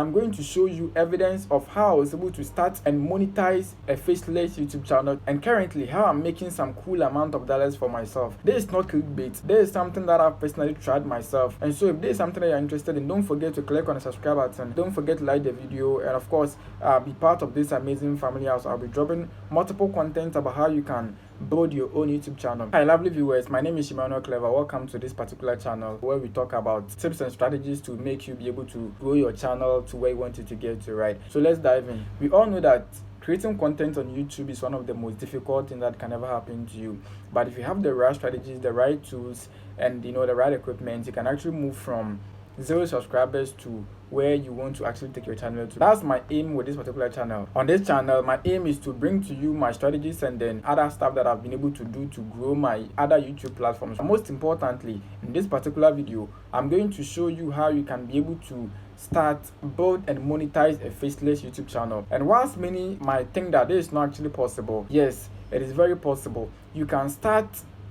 I'm going to show you evidence of how I was able to start and monetize a faceless YouTube channel, and currently how I'm making some cool amount of dollars for myself. This is not clickbait. This is something that I've personally tried myself. And so if this is something that you're interested in, don't forget to click on the subscribe button. Don't forget to like the video, and of course, be part of this amazing family house. I'll be dropping multiple content about how you can build your own YouTube channel. Hi lovely viewers, my name is Clever. Welcome to this particular channel where we talk about tips and strategies to make you be able to grow your channel to where you want it to get to, right? So let's dive in. We all know that creating content on YouTube is one of the most difficult things that can ever happen to you. But if you have the right strategies, the right tools, and the right equipment, you can actually move from 0 subscribers to where you want to actually take your channel to. That's my aim with this particular channel. On this channel, my aim is to bring to you my strategies and then other stuff that I've been able to do to grow my other YouTube platforms. And most importantly, in this particular video, I'm going to show you how you can be able to start, build, and monetize a faceless YouTube channel. And whilst many might think that this is not actually possible, yes, it is very possible. You can start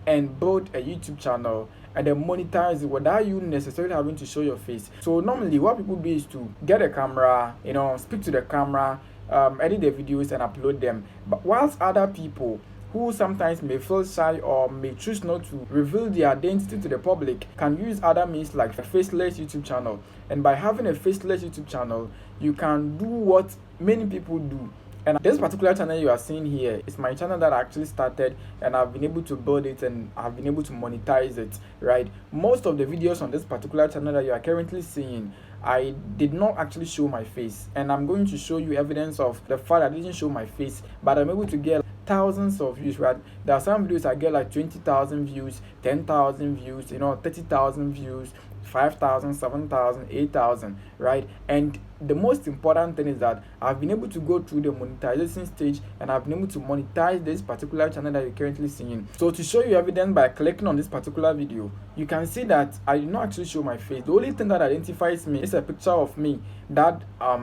and build a YouTube channel and then monetize it without you necessarily having to show your face. So normally what people do is to get a camera, speak to the camera, edit the videos and upload them. But whilst other people who sometimes may feel shy or may choose not to reveal their identity to the public can use other means like a faceless YouTube channel. And by having a faceless YouTube channel, you can do what many people do. And this particular channel you are seeing here is my channel that I actually started, and I've been able to build it and I've been able to monetize it, right? Most of the videos on this particular channel that you are currently seeing, I did not actually show my face, and I'm going to show you evidence of the fact I didn't show my face, but I'm able to get thousands of views, right? There are some videos I get like 20,000 views, 10,000 views, 30,000 views, 5,000, 7,000, 8,000, right? And the most important thing is that I've been able to go through the monetization stage, and I've been able to monetize this particular channel that you're currently seeing. So to show you evidence by clicking on this particular video, you can see that I did not actually show my face. The only thing that identifies me is a picture of me that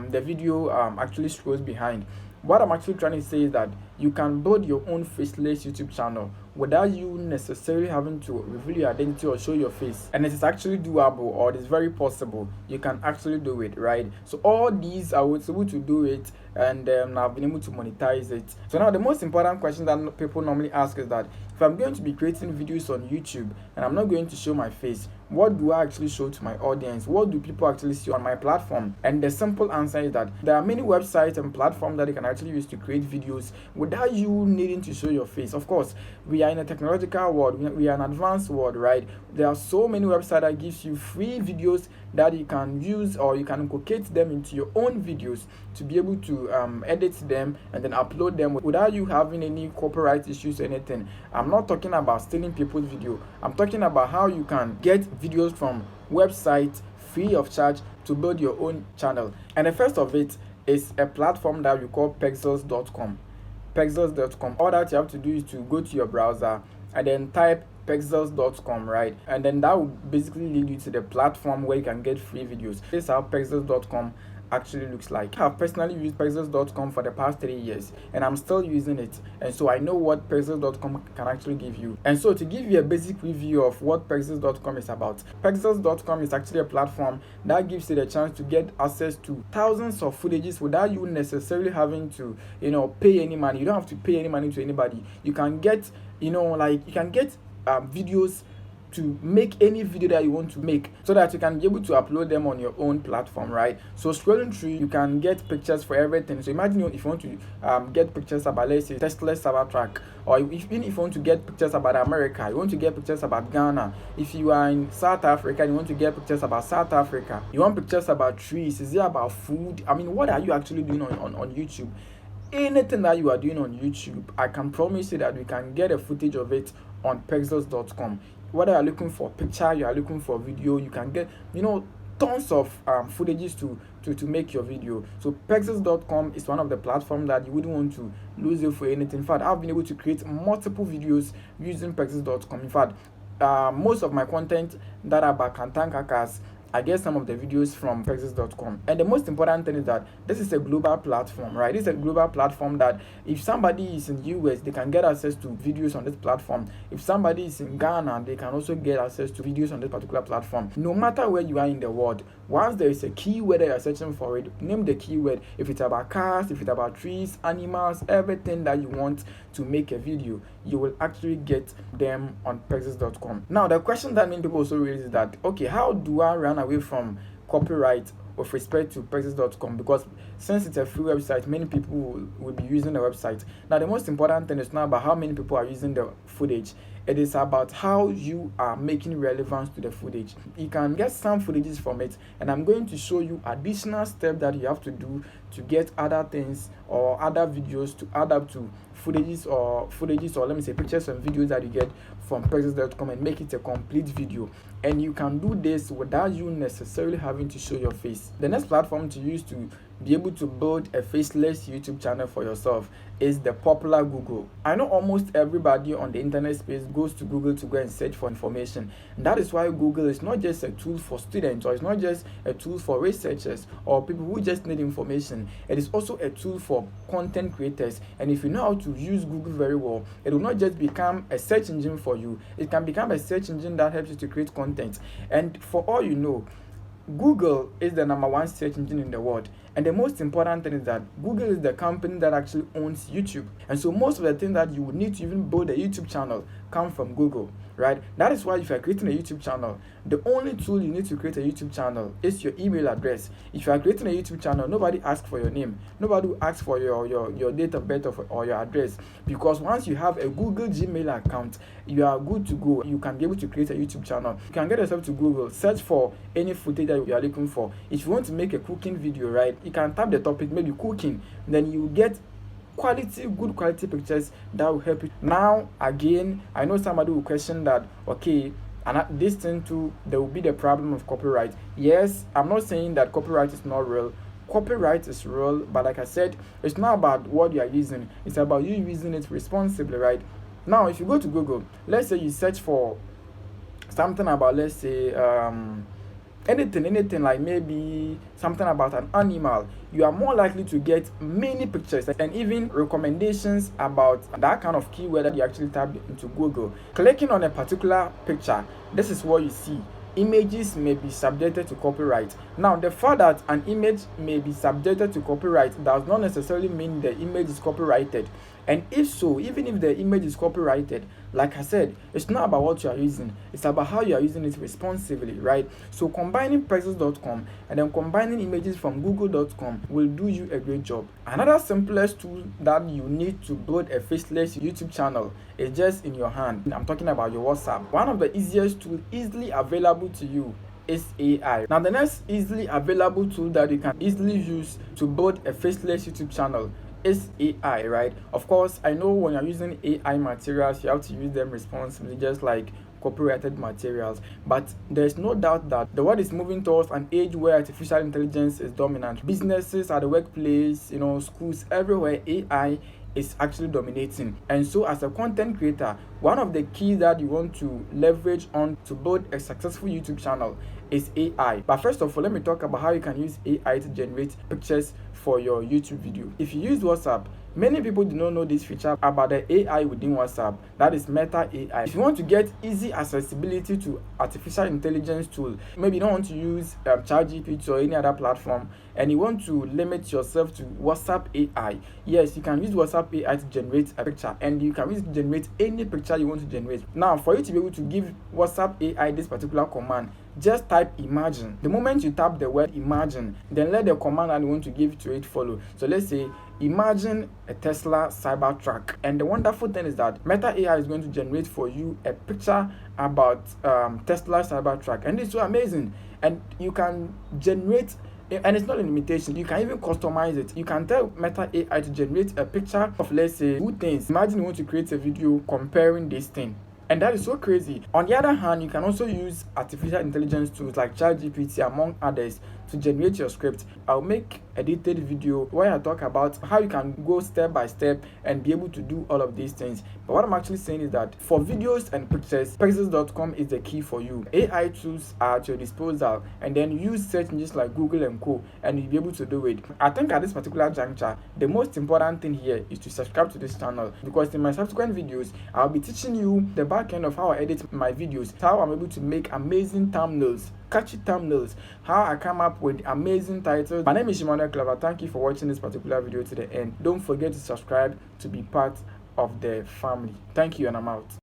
the video actually shows behind. What I'm actually trying to say is that you can build your own faceless YouTube channel without you necessarily having to reveal your identity or show your face. And it is actually doable, or it is very possible. You can actually do it, right? So all these, I was able to do it, and I've been able to monetize it. So now the most important question that people normally ask is that if I'm going to be creating videos on YouTube and I'm not going to show my face, what do I actually show to my audience? What do people actually see on my platform? And the simple answer is that there are many websites and platforms that you can actually use to create videos without you needing to show your face. Of course, we are in a technological world, we are an advanced world, right? There are so many websites that gives you free videos that you can use, or you can incorporate them into your own videos to be able to edit them and then upload them without you having any copyright issues or anything. I'm not talking about stealing people's video. I'm talking about how you can get videos from websites free of charge to build your own channel. And the first of it is a platform that we call pexels.com. Pexels.com. All that you have to do is to go to your browser and then type pexels.com, right? And then that will basically lead you to the platform where you can get free videos. This is how pexels.com actually looks like. I've personally used pexels.com for the past 3 years, and I'm still using it, and so I know what pexels.com can actually give you. And so to give you a basic review of what pexels.com is about, pexels.com is actually a platform that gives you the chance to get access to thousands of footages without you necessarily having to pay any money. You don't have to pay any money to anybody. You can get videos to make any video that you want to make, so that you can be able to upload them on your own platform, right? So scrolling through, you can get pictures for everything. So imagine if you want to get pictures about, let's say, Tesla Cybertruck, or even if you want to get pictures about America, you want to get pictures about Ghana. If you are in South Africa, you want to get pictures about South Africa. You want pictures about trees. Is it about food? I mean, what are you actually doing on YouTube? Anything that you are doing on YouTube, I can promise you that we can get a footage of it on pexels.com. Whether you are looking for picture, you are looking for video, you can get tons of footages to make your video. So pexels.com is one of the platforms that you wouldn't want to lose it for anything. In fact, I've been able to create multiple videos using pexels.com. In fact, most of my content that are about Kantan Kakas, I get some of the videos from Faceless.com. And the most important thing is that this is a global platform, right? This is a global platform that if somebody is in US, they can get access to videos on this platform. If somebody is in Ghana, they can also get access to videos on this particular platform. No matter where you are in the world, once there is a keyword that you're searching for it, name the keyword. If it's about cars, if it's about trees, animals, everything that you want to make a video, you will actually get them on Faceless.com. Now, the question that many people also raise is that, okay, how do I run away from copyright with respect to Faceless.com? Because since it's a free website, many people will be using the website. Now, the most important thing is not about how many people are using the footage. It is about how you are making relevance to the footage. You can get some footages from it, and I'm going to show you additional steps that you have to do to get other things or other videos to add up to footages or let me say pictures and videos that you get from Faceless.com and make it a complete video. And you can do this without you necessarily having to show your face. The next platform to use to be able to build a faceless YouTube channel for yourself is the popular Google. I know almost everybody on the internet space goes to Google to go and search for information. And that is why Google is not just a tool for students, or it's not just a tool for researchers or people who just need information. It is also a tool for content creators. And if you know how to use Google very well, it will not just become a search engine for you. It can become a search engine that helps you to create content. And for all you know, Google is the #1 search engine in the world. And the most important thing is that Google is the company that actually owns YouTube. And so most of the things that you would need to even build a YouTube channel come from Google, right? That is why if you're creating a YouTube channel, the only tool you need to create a YouTube channel is your email address. If you are creating a YouTube channel, nobody asks for your name. Nobody will ask for your date of birth or your address. Because once you have a Google Gmail account, you are good to go. You can be able to create a YouTube channel. You can get yourself to Google, search for any footage that you are looking for. If you want to make a cooking video, right, you can type the topic, maybe cooking, then you get good quality pictures that will help you. Now, again, I know somebody will question that, okay, and this thing too, there will be the problem of copyright. Yes, I'm not saying that copyright is not real. Copyright is real, but like I said, it's not about what you are using. It's about you using it responsibly, right? Now, if you go to Google, let's say you search for something about, let's say, anything like maybe something about an animal, you are more likely to get many pictures and even recommendations about that kind of keyword that you actually type into Google. Clicking on a particular picture, this is what you see. Images may be subjected to copyright. Now, the fact that an image may be subjected to copyright does not necessarily mean the image is copyrighted. And if so, even if the image is copyrighted, like I said, it's not about what you are using, it's about how you are using it responsibly, right? So combining Faceless.com and then combining images from Google.com will do you a great job. Another simplest tool that you need to build a faceless YouTube channel is just in your hand. I'm talking about your WhatsApp. One of the easiest tools easily available to you is AI. Now, the next easily available tool that you can easily use to build a faceless YouTube channel is AI, right? Of course, I know when you're using AI materials, you have to use them responsibly, just like copyrighted materials. But there's no doubt that the world is moving towards an age where artificial intelligence is dominant. Businesses at the workplace, schools, everywhere, AI is actually dominating. And so as a content creator, one of the keys that you want to leverage on to build a successful YouTube channel is AI. But first of all, let me talk about how you can use AI to generate pictures for your YouTube video. If you use WhatsApp, many people do not know this feature about the AI within WhatsApp. That is Meta AI. If you want to get easy accessibility to artificial intelligence tool, maybe you don't want to use ChatGPT or any other platform, and you want to limit yourself to WhatsApp AI, yes, you can use WhatsApp AI to generate a picture, and you can use it to generate any picture you want to generate. Now, for you to be able to give WhatsApp AI this particular command, just type imagine. The moment you tap the word imagine, then let the command that you want to give to it follow. So let's say imagine a Tesla Cybertruck, and the wonderful thing is that Meta AI is going to generate for you a picture about Tesla Cybertruck, and it's so amazing. And you can generate, and it's not a limitation, you can even customize it. You can tell Meta AI to generate a picture of, let's say, 2 things. Imagine you want to create a video comparing this thing, and that is so crazy. On the other hand, you can also use artificial intelligence tools like ChatGPT, among others, to generate your script. I'll make a detailed video where I talk about how you can go step by step and be able to do all of these things. But what I'm actually saying is that for videos and pictures, pexels.com is the key for you. AI tools are at your disposal, and then use search engines like Google and Co, and you'll be able to do it. I think at this particular juncture, the most important thing here is to subscribe to this channel, because in my subsequent videos, I'll be teaching you the back end of how I edit my videos, how I'm able to make amazing thumbnails, catchy thumbnails, how I come up with amazing titles. My name is Emmanuel Clever. Thank you for watching this particular video to the end. Don't forget to subscribe to be part of the family. Thank you, and I'm out.